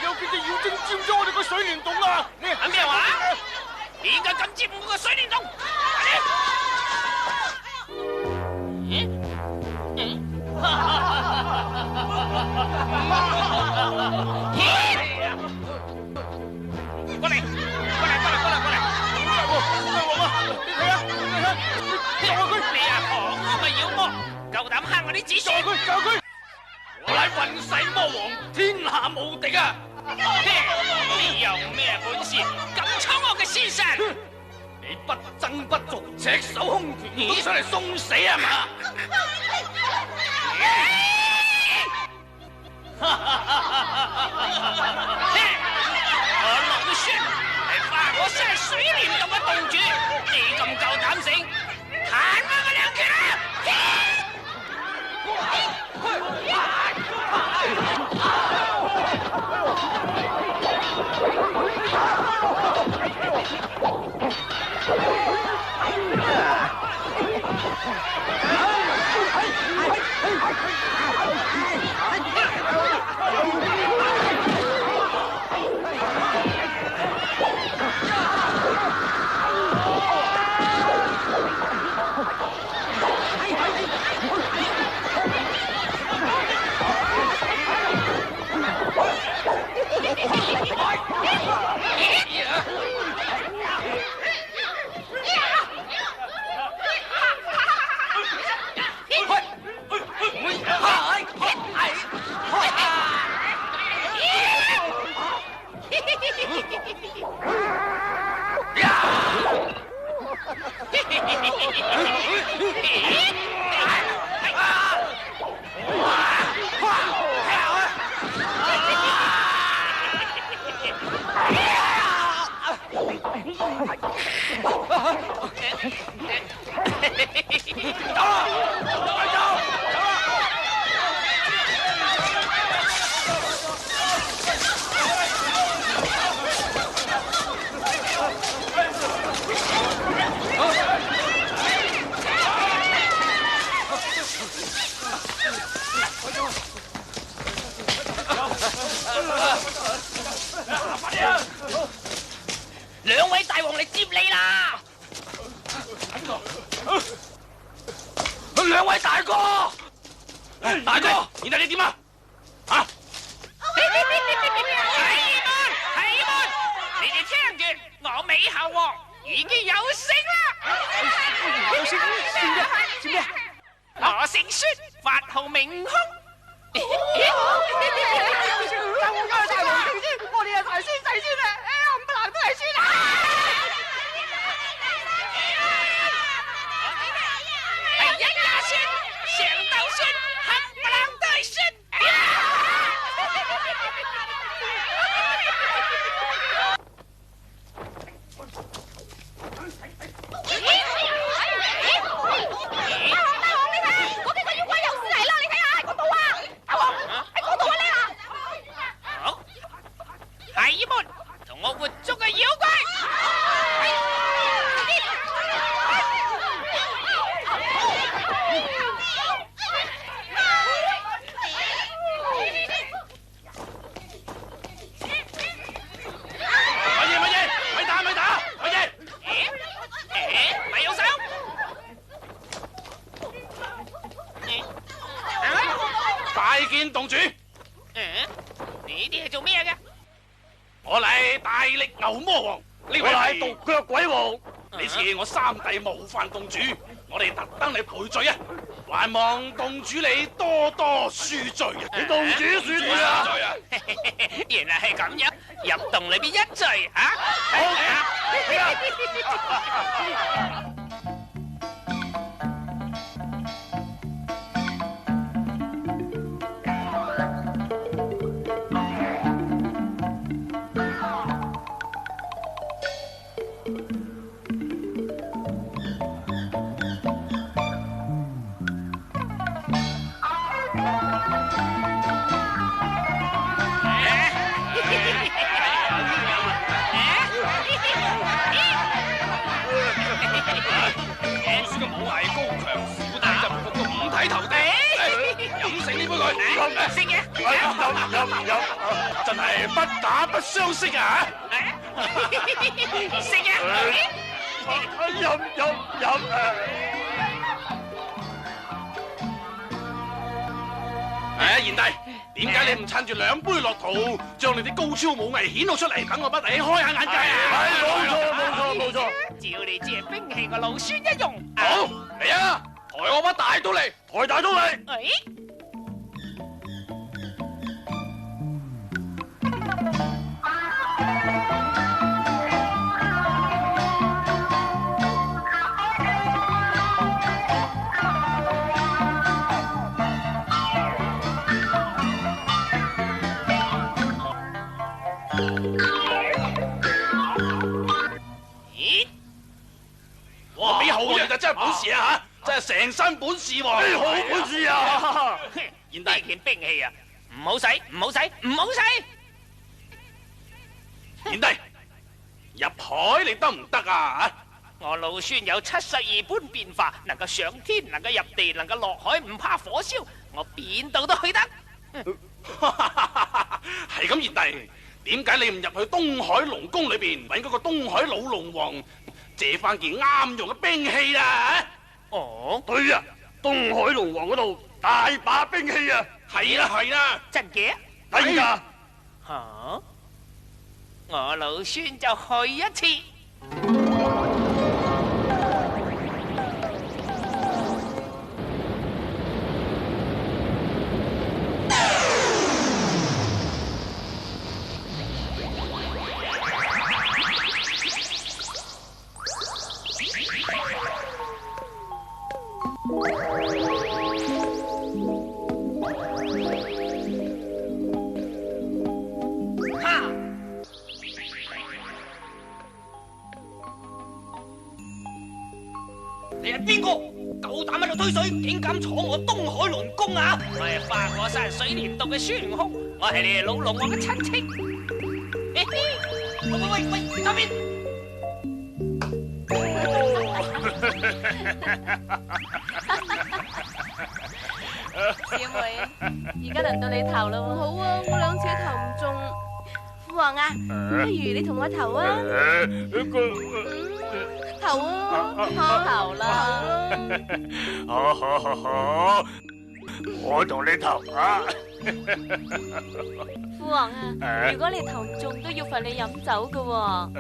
有幾隻妖精佔咗我哋個水簾洞啊！你係咩話？點解咁佔我個水簾洞？過嚟！你睇下，你啊，狂魔咪妖魔，夠膽蝦我啲子孫！就佢！我乃混世魔王，天下無敵啊！你有咩本事敢闖我嘅先生？你不爭不續，赤手空拳都上嚟送死啊嘛！我老孫係化我山水簾洞嘅洞主，你咁夠膽死，彈翻我兩拳啊！兩位大王嚟接你啦！兩位大哥，大哥，而家你點啊？啊！係們，你哋聽住，我美猴王已經有聲啦！有聲咩？我姓孫，法號明空。大王聽先，我哋係大孫仔孫啊！冚唪唥都係孫啊！係一家孫，成斗孫，冚唪唥都係孫。我活捉嘅妖怪，咪打！咪用手！拜見洞主，你哋係做咩嘅？我乃大力牛魔王，呢位係獨腳鬼王。你賜我三弟模範洞主，我哋特登嚟賠罪啊！還望洞主你多多恕罪啊！你洞主恕罪啊！原來係咁樣，入洞裏邊一罪啊！飲勝呢杯佢，食嘢，飲。真係不打不相識啊！食啊！飲。賢弟，點解你唔趁住兩杯落肚，將你啲高超武藝顯露出嚟，等我不你開下眼界啊！冇錯。只要你借兵器，我老孫一用。好，嚟啊！抬我把大刀嚟，抬大刀嚟！哇！俾後人就真係本事啊嚇，真係成身本事喎！好本事啊！賢弟，呢件兵器啊，唔好使！賢弟，入海你得唔得啊？我老孫有72般變化，能夠上天，能夠入地，能夠落海，唔怕火燒，我邊度都去得。係咁，賢弟，點解你唔入去東海龍宮裏邊揾嗰個東海老龍王借翻件啱用嘅兵器啊？哦，對啊，東海龍王嗰度大把兵器啊！係啦，真嘅？係㗎。吓，我老孫就去一次。你係邊個？夠膽喺度推水，竟敢闖我東海龍宮啊！我係花果山水簾洞嘅孫悟空，我係你哋老龍王嘅親戚。喂，周邊！小妹，而家輪到你投啦喎。好啊，我兩次投唔中。父王啊，不如你同我投啊。投啊，投啦。好，我同你投啊。父王啊，如果你投唔中，都要罰你飲酒噶喎。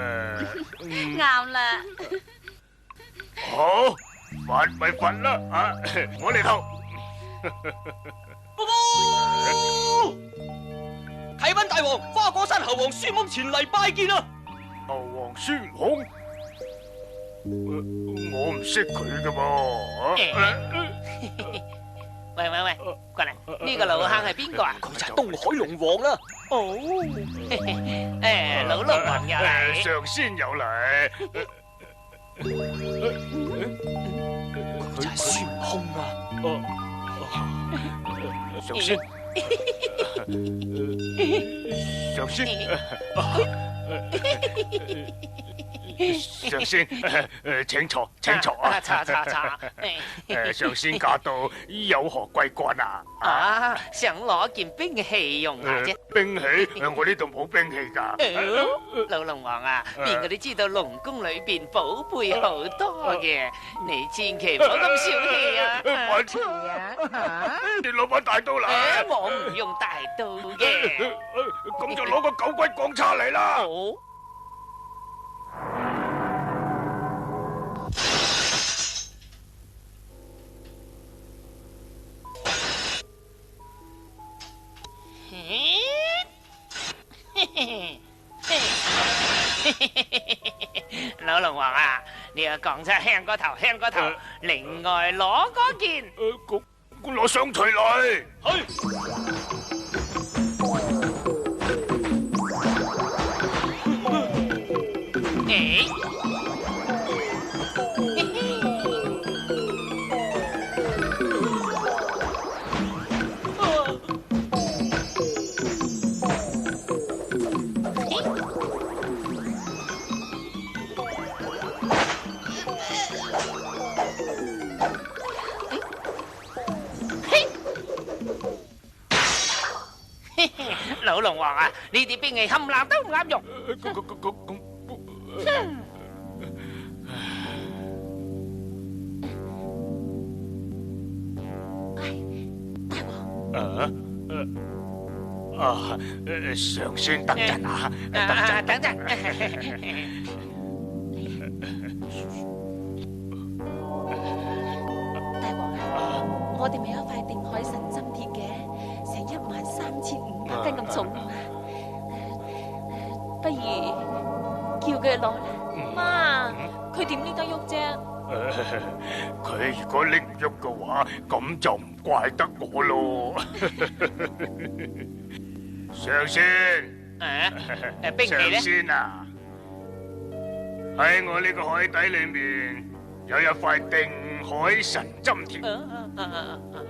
啱啦。好，罰咪罰啦啊！我嚟投。啟稟大王，花果山猴王孫悟空前嚟拜見啊！猴王孫悟空，我唔識佢噶噃。喂，過嚟，呢個老坑係邊個啊？佢就係東海龍王啦。哦，誒，老龍王又嚟，上仙又嚟。佢就係孫悟空啊！上仙，上仙，上仙，請坐，請坐啊！查。上仙駕到，有何貴幹啊？啊，想攞件兵器用下啫。兵器？我呢度冇兵器㗎。老龍王啊，邊個都知道龍宮裏邊寶貝好多嘅，你千祈唔好咁小氣啊！你攞把大刀嚟。我唔用大刀嘅。咁就攞個九骨鋼叉嚟啦。好。老龍王啊，你個鋼叉輕過頭，另外攞嗰件。我攞雙錘嚟。老老龍王啊，呢啲兵器冚唪唥都唔啱用。上仙等陣啊，等陣。大王啊，我哋咪有塊定海神針鐵嘅，成13500斤咁重啊嘛，不如叫佢攞啦。媽，佢點拎得喐啫？佢如果拎唔喐嘅話，咁就唔怪得我咯。上仙，兵器咧？上仙啊，喺我呢個海底裏面有一塊定海神針鐵，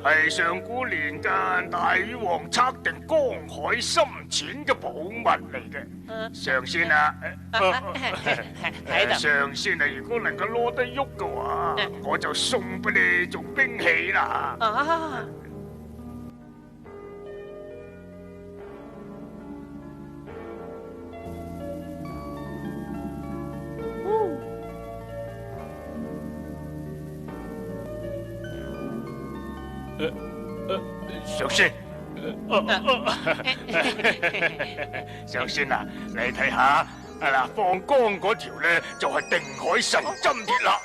係上古年間大禹王測定江海深淺嘅寶物嚟嘅。上仙啊，上仙啊，如果能夠攞得喐嘅話，我就送俾你做兵器啦。上仙，上仙啊，你睇下，嗱，放光嗰條咧就係定海神針鐵啦。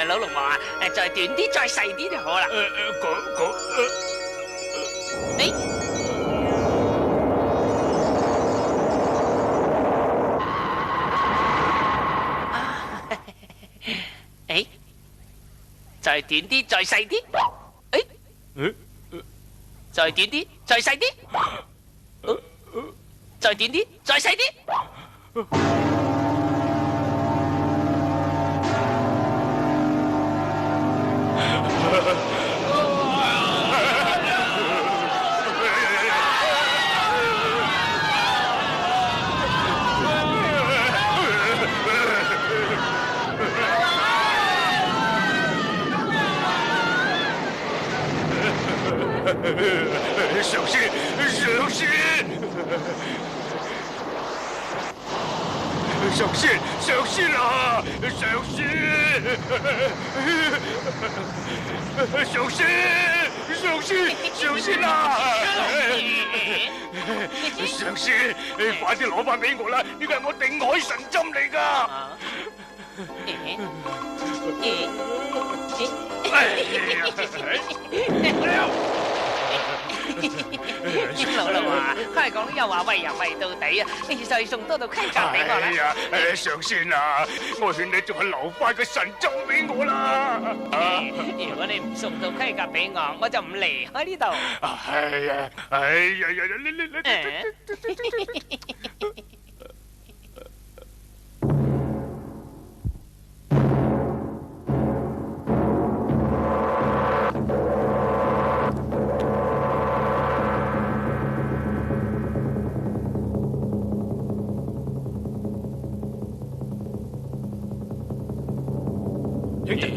老龍王啊，再短啲，再細啲就好啦。再短啲，再細啲。再短啲，再細啲。再短啲，再細啲。上仙，上仙，上仙，上仙啊！上仙，上仙，上仙，上仙啊！上仙，你快啲攞翻俾我啦！呢個係我定海神針嚟㗎。老龍啊，開講又話喂又喂到底啊！你再送多道盔甲俾我啦！上仙啊，我勸你仲係留翻個神針俾我啦！如果你唔送到盔甲俾我，我就唔離開呢度。係啊，哎呀呀，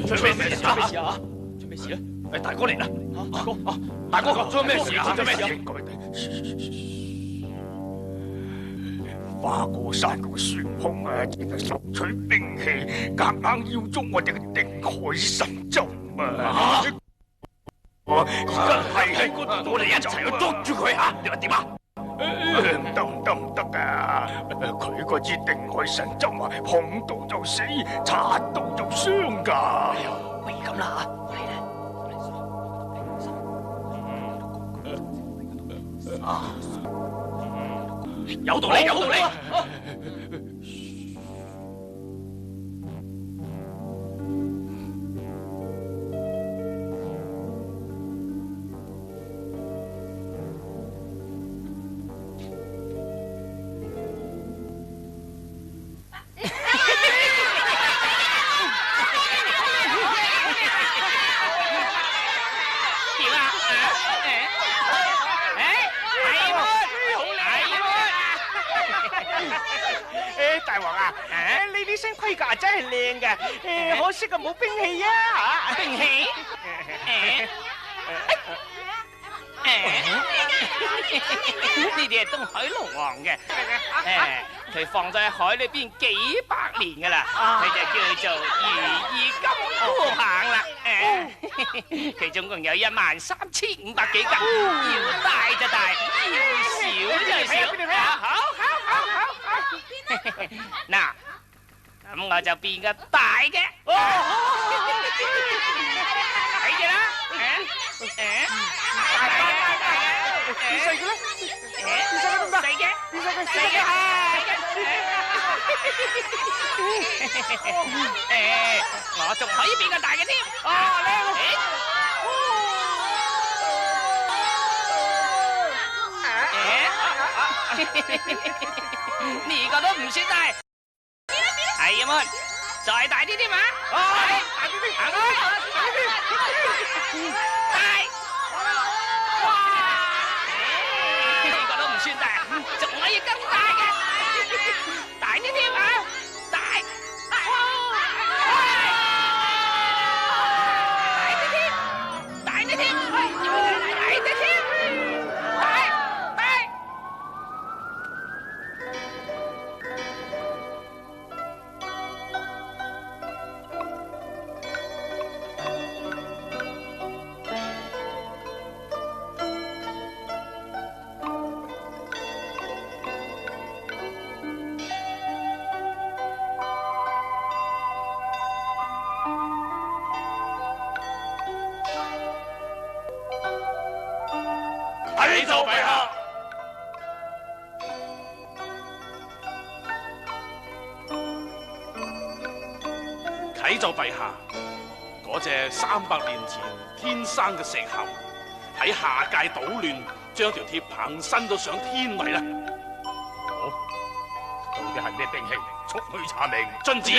出咩事啊？出咩事咧？大哥嚟啦！大哥，出咩事啊？出咩事？花果山嗰個孫悟空啊，索取兵器，夾硬要捉我哋嘅定海神針啊！我哋一齊去捉住佢吓，你話點啊？唔得啊！佢嗰支定海神針啊，碰到就死，擦到就傷噶。不如咁啦有道理，有道理。大王啊，你呢身盔甲真係靚嘅，可惜啊冇兵器啊！兵器？呢啲係東海龍王嘅，佢放咗喺海裏邊幾百年噶啦，佢就叫做如意金箍棒啦。佢總共有13500幾斤，要大就大，要少就少。好。嗱，咁我就變個大嘅。睇住啦，變細嘅咧？變細嘅？我仲可以變個大嘅添。呢個都唔算大。係啊們，再大啲添嘛？大啲啲，大！哇！呢個都唔算大，仲可以更大嘅，大啲添啊！大！大啲添，大啲添，大啲添，大！啟奏陛下，啟奏陛下，嗰隻300年前天生嘅石猴喺下界搗亂，將條鐵棒伸到上天位啦！到底係咩兵器？速去查明。遵旨。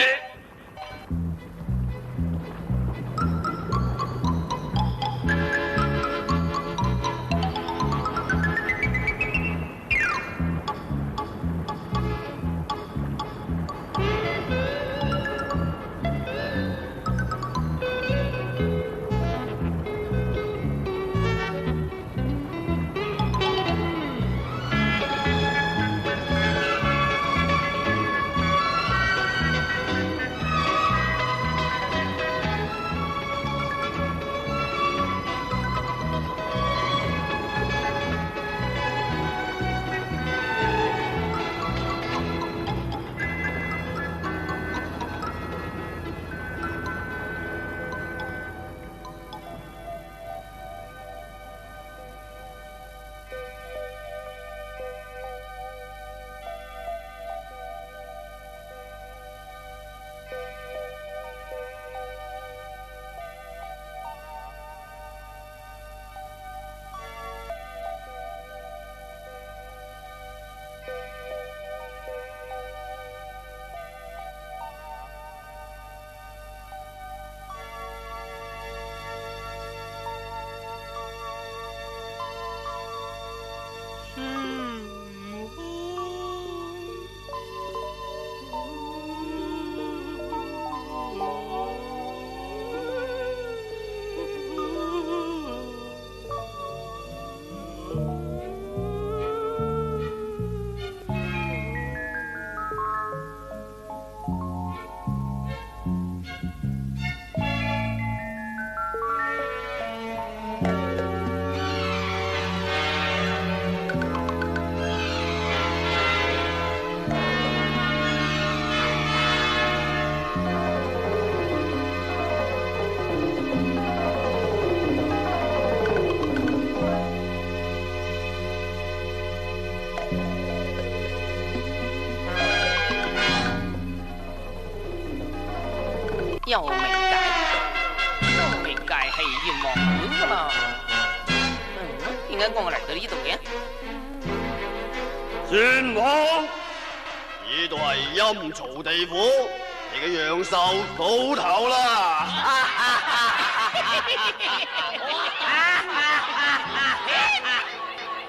幽冥界係閻王管噶嘛？點解我嚟到呢度嘅？孫王，呢度係陰曹地府，你嘅陽壽到頭啦！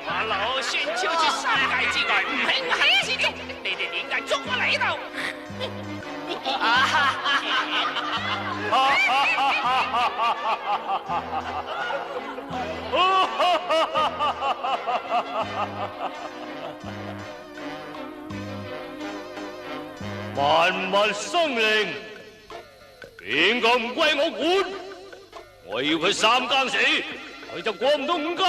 我老孫超出世界之外，唔喺我眼之中，你哋點解捉我嚟呢度？萬物生靈，邊個唔歸我管？我要佢3更死，佢就過唔到5更。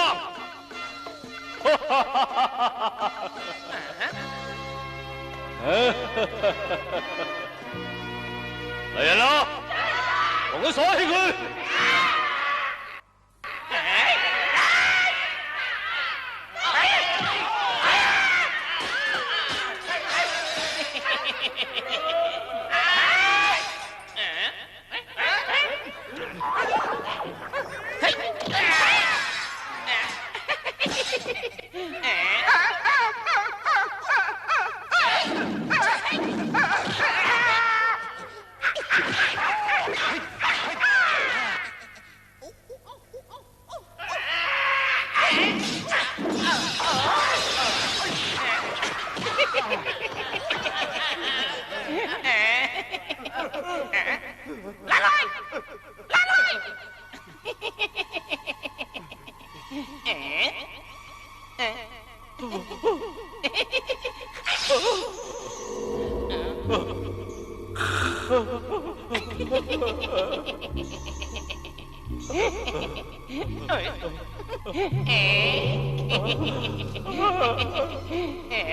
嚟人啦，同佢鎖起佢。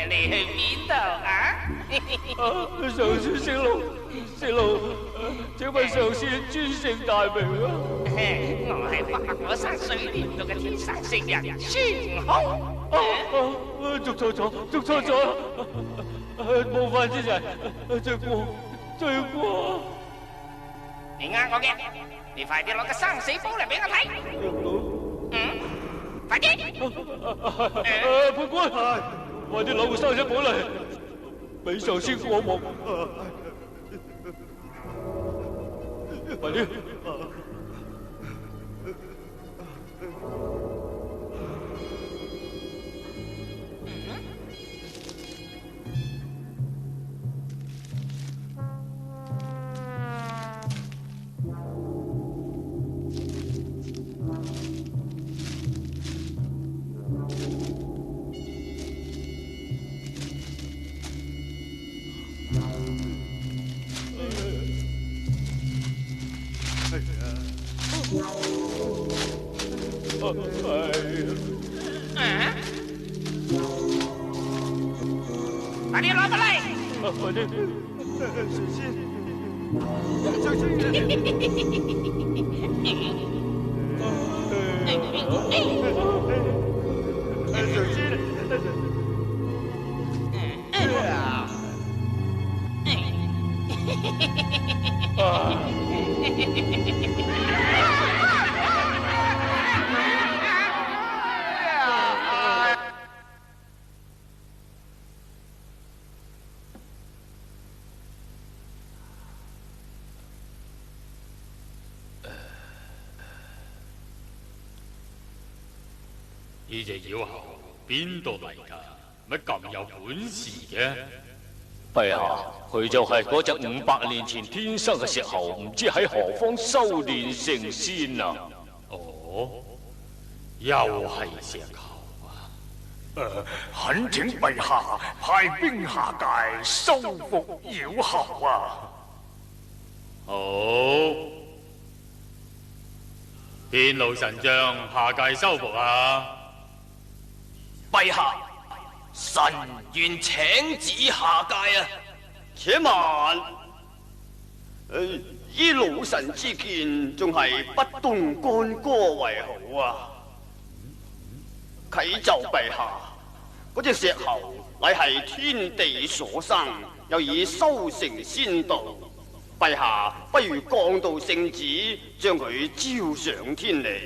你去邊度啊？上仙星路，請問上仙尊姓大名啊？我係花果山水簾洞嘅天生聖人孫悟空。捉錯咗，冒犯之人，罪過。你呃我嘅，你快啲攞個生死簿嚟俾我睇。快啲！判官，快啲攞個生死簿嚟，俾上仙過目。快啲！快啲攞返嚟！快啲！呢隻妖猴邊度嚟㗎？乜咁有本事嘅？陛下，佢就係嗰隻500年前天生嘅石猴，唔知喺何方修煉成仙啊！哦，又係石猴啊！懇請陛下派兵下界收復妖猴啊！好，邊路神將下界收復啊？陛下，臣願請旨下界啊！且慢，依老臣之見，仲係不動干戈為好啊！啟奏陛下，嗰隻石猴乃係天地所生，又已修成仙道。陛下不如降道聖旨，將佢招上天嚟，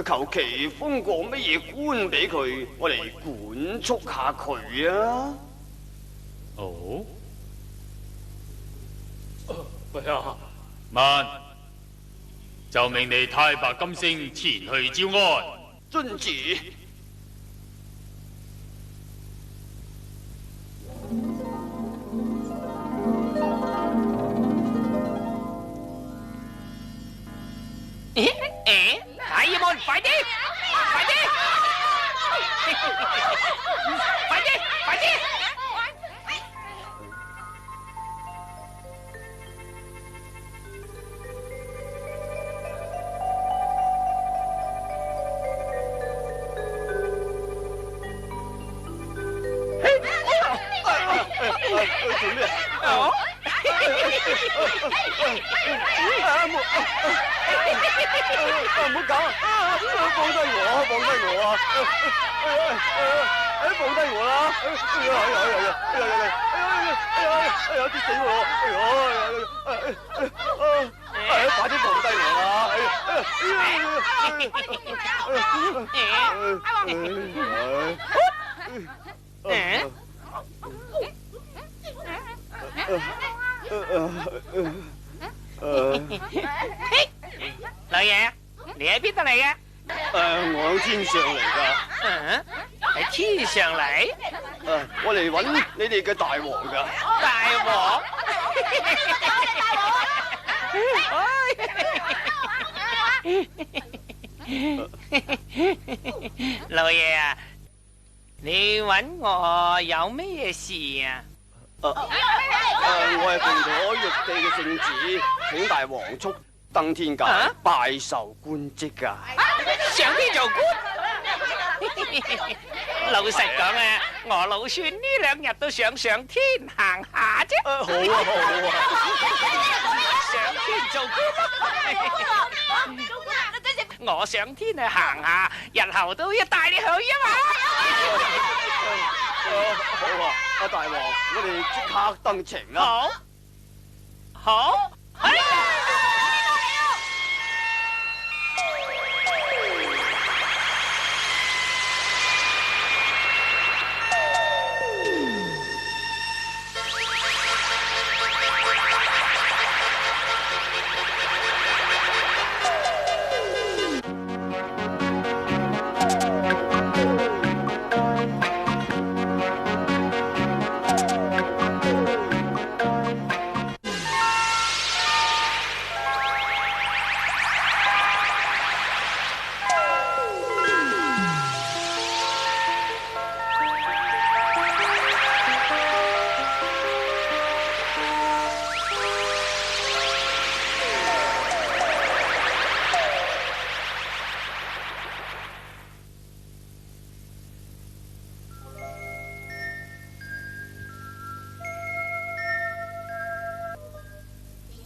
求其封個乜嘢官俾佢，我嚟管束下佢啊！哦，陛下，慢，就命你太白金星前去招安。遵旨。做咩？哦，唔好搞啊！放低我啊！放低我啊！放低我啦！哎呀！跌死我咯！快啲放低我老爺，你喺邊度嚟嘅？我喺天上嚟㗎。喺天上嚟？我嚟揾你哋嘅大王㗎。大王？老爺啊，你揾我有咩事啊？我係奉咗玉帝嘅聖旨，請大王速登天界拜受官職㗎。上天做官？老實講啊，我老孫呢2日都想上天行下啫。好啊！上天做官，我上天去行下，日後都要帶你去啊嘛。好啊，大王，我哋即刻登程啊！好。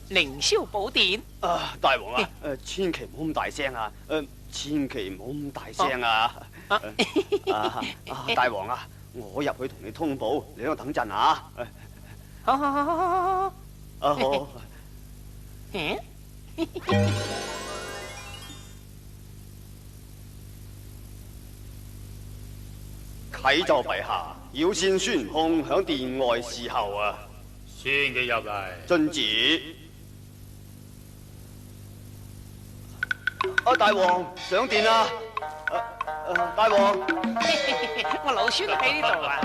凌霄寶典大王啊，千祈唔好咁大聲啊！千祈唔好咁大聲啊！大王啊，我入去同你通報，你喺度等陣啊！好。好。啟奏陛下，妖仙孫悟空響殿外侍候啊！宣佢入嚟。遵旨。大王上殿啦！大王，我老孫喺呢度啊！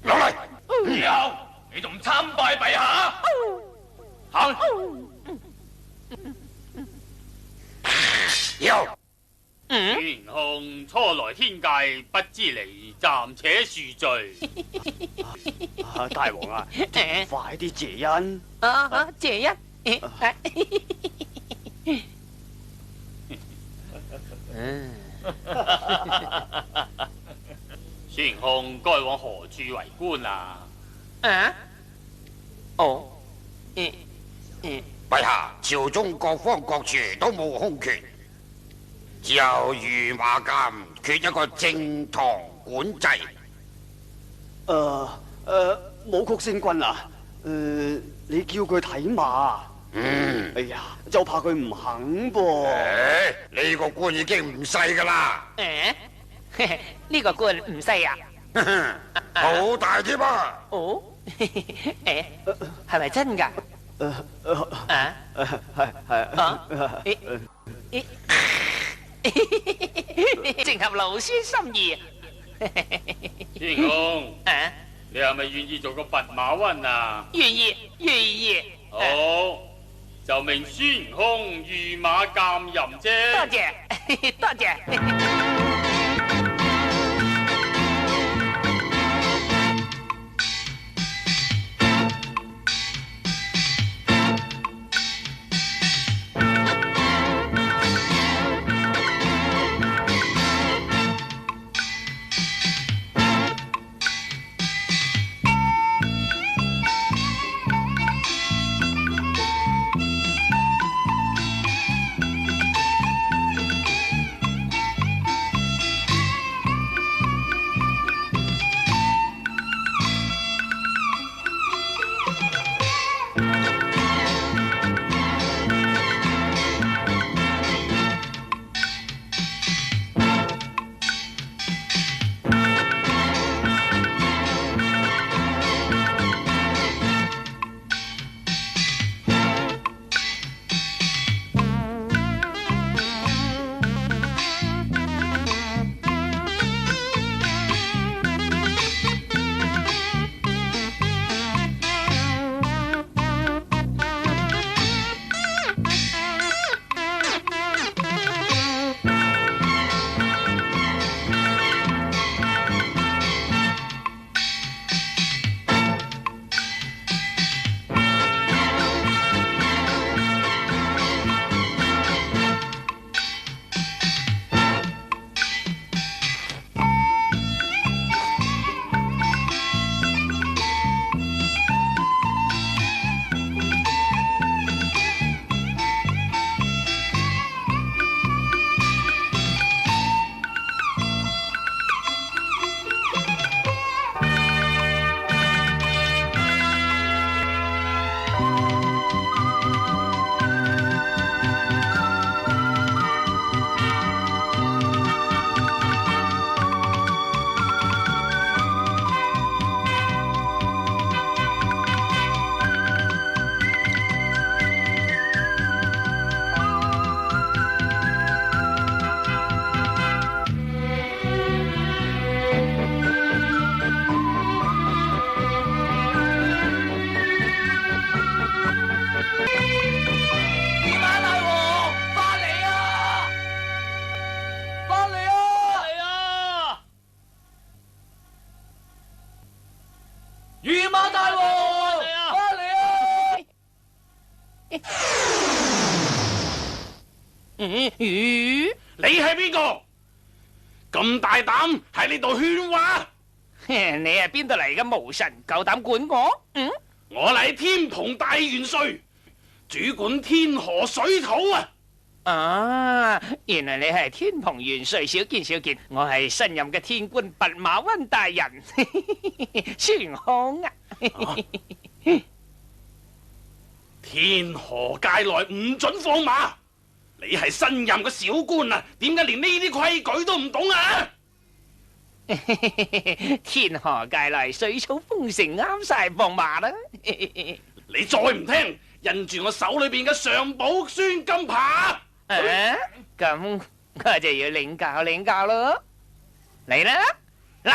落嚟！有你仲唔參拜陛下？行！有。孫悟空初來天界，不知你暫且恕罪。大王啊，快啲謝恩！謝恩。孫悟空該往何處為官啊？陛下，朝中各方各處都冇空缺，只有御馬監缺一個正堂管制。武曲星君啊，你叫佢睇馬。哎呀，就怕佢唔肯噃。呢個官已經唔細噶啦。呢個官唔細啊？好大添啊！哦，係咪真㗎？正合老師心意。天公，你係咪願意做個弼馬溫啊？願意，願意。好，就命孫悟空御馬監任啫。多謝，多謝。你係邊個？咁大膽喺呢度喧嘩？你係邊度嚟嘅無神，夠膽管我？我嚟天蓬大元帥，主管天河水土啊！啊，原來你係天蓬元帥，少見少見。我係新任嘅天官弼馬溫大人，孫悟空啊！天河界內唔准放馬。你係新任嘅小官啊，點解連呢啲規矩都唔懂啊？天河界內水草豐盛，啱晒放馬啦！你再唔聽，印住我手裏邊嘅上寶孫金牌。咁我就要領教咯。嚟啦，嚟！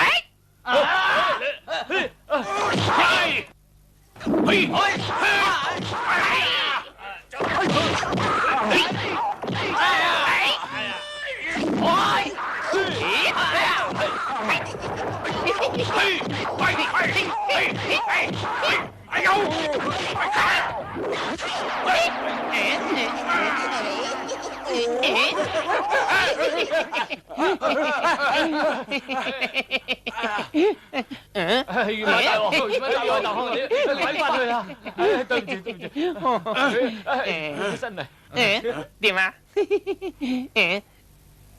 御馬大王，御馬大王，你快翻去啦！對唔住，真係點啊？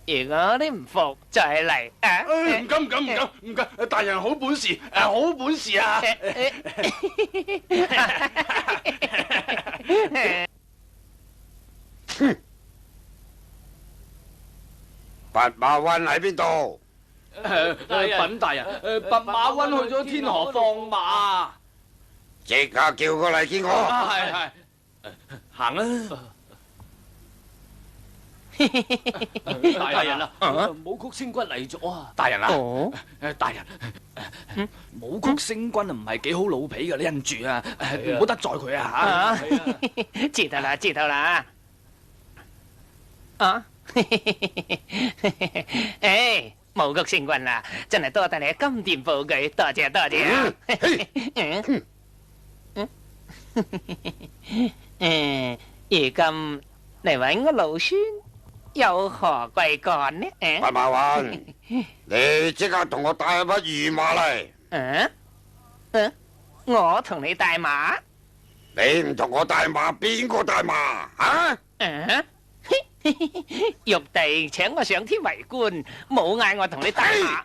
如果你唔服，再嚟啊！唔敢，大人好本事，好本事啊！弼馬溫喺邊度？稟大人，弼馬溫去咗天河放馬，即刻叫佢嚟見我。係，行啦。大人啊，武曲星君嚟咗啊！大人啊，大人，武曲星君啊唔係幾好老皮噶，你忍住啊，唔好得罪佢啊吓。知道啦。啊！誒，武曲星君啊，真係多得你金殿寶具，多謝。如今嚟揾我老孫，有何貴幹呢？弼馬溫，你即刻同我帶一匹御馬嚟。我同你帶馬？你唔同我帶馬，邊個帶馬啊？玉帝請我上天為官，冇嗌我同你帶馬。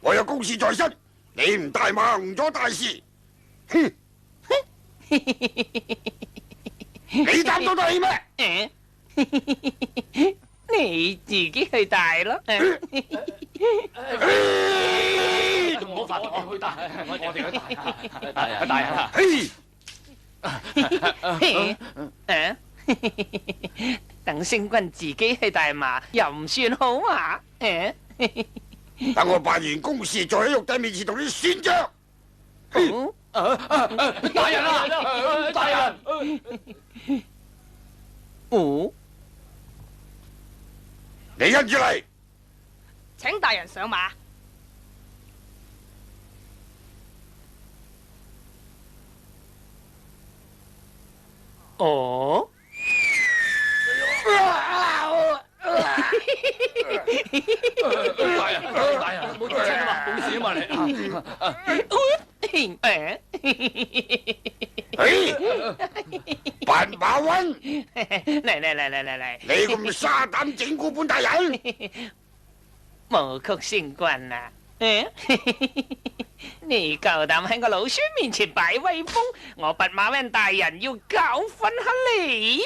我有公事在身，你唔帶馬誤咗大事。哼！你擔到得起咩？你自己去帶咯。我發我去帶，我哋去帶，大人啊！等星君自己去帶馬，又唔算好嘛？等我辦完公事，再喺玉帝面前同你算賬。大人啊！大人！你跟住嚟。請大人上馬。哦。大人，冇跌親啊嘛，冇事啊嘛你。弼馬溫，嚟，你咁沙膽整蠱本大人？武曲星君啊，你夠膽喺我老孫面前擺威風，我弼馬溫大人要教訓下你。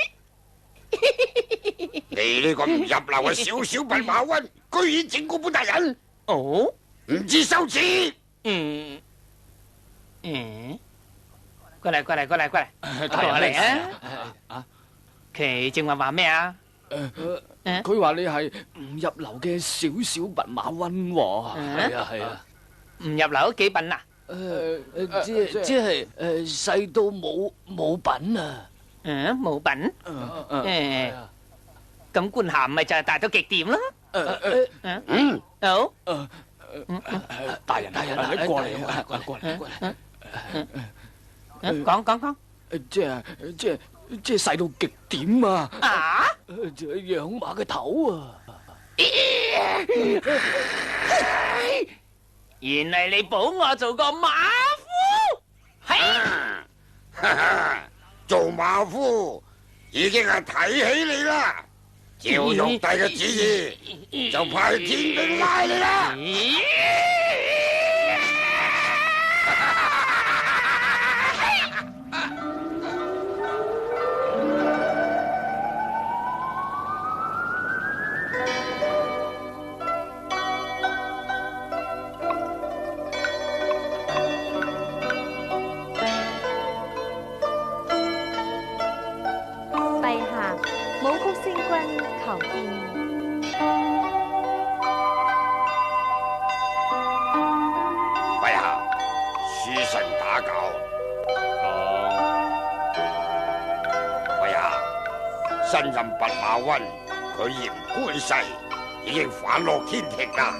你呢個唔入流嘅小弼馬溫，居然整蠱本大人？唔知羞恥？過嚟，過嚟啊！佢正話咩啊？佢話你係唔入流嘅小弼馬溫喎。係啊。唔入流幾品啊？即係細到冇品啊。冇品。咁官銜咪就係大到極點咯。好。大人，你過嚟。講。即係細到極點啊！啊！就係養馬嘅頭啊！原嚟你保我做個馬夫，做馬夫已經係睇起你啦，照玉帝嘅旨意，就派天兵拉你啦！新任弼馬溫，佢嫌官勢，已經反落天庭啦。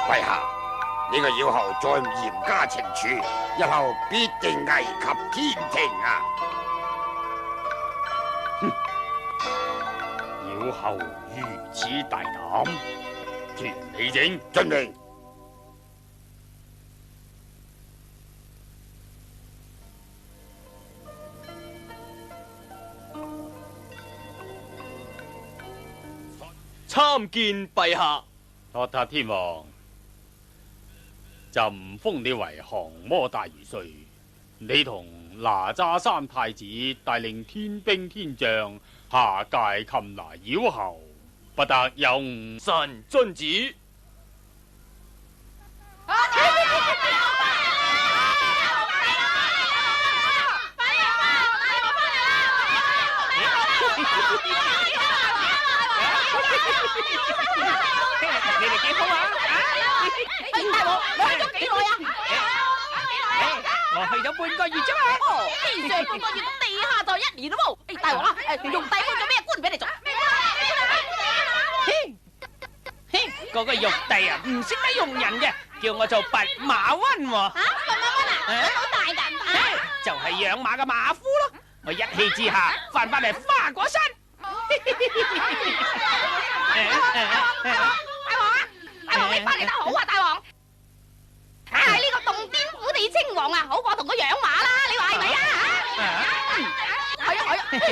陛下，呢個妖后再唔嚴加懲處，日後必定危及天庭啊！妖后如此大膽，田理正遵命。參見陛下。托塔天王，朕封你為降魔大元帥，你同哪吒三太子帶領天兵天將下界擒拿妖后，不得有誤。臣遵旨。你哋幾好啊？大王，你去咗幾耐啊？我去咗半個月啫嘛。哦，天上半個月，地下就1年咯喎。大王啊，用帝官做咩官俾你做？嗰個玉帝啊，唔識得用人嘅，叫我做弼馬溫喎。弼馬溫啊，好大㗎。就係養馬嘅馬夫咯。我一氣之下翻嚟花果山。大王啊，大王你翻嚟得好啊，大王。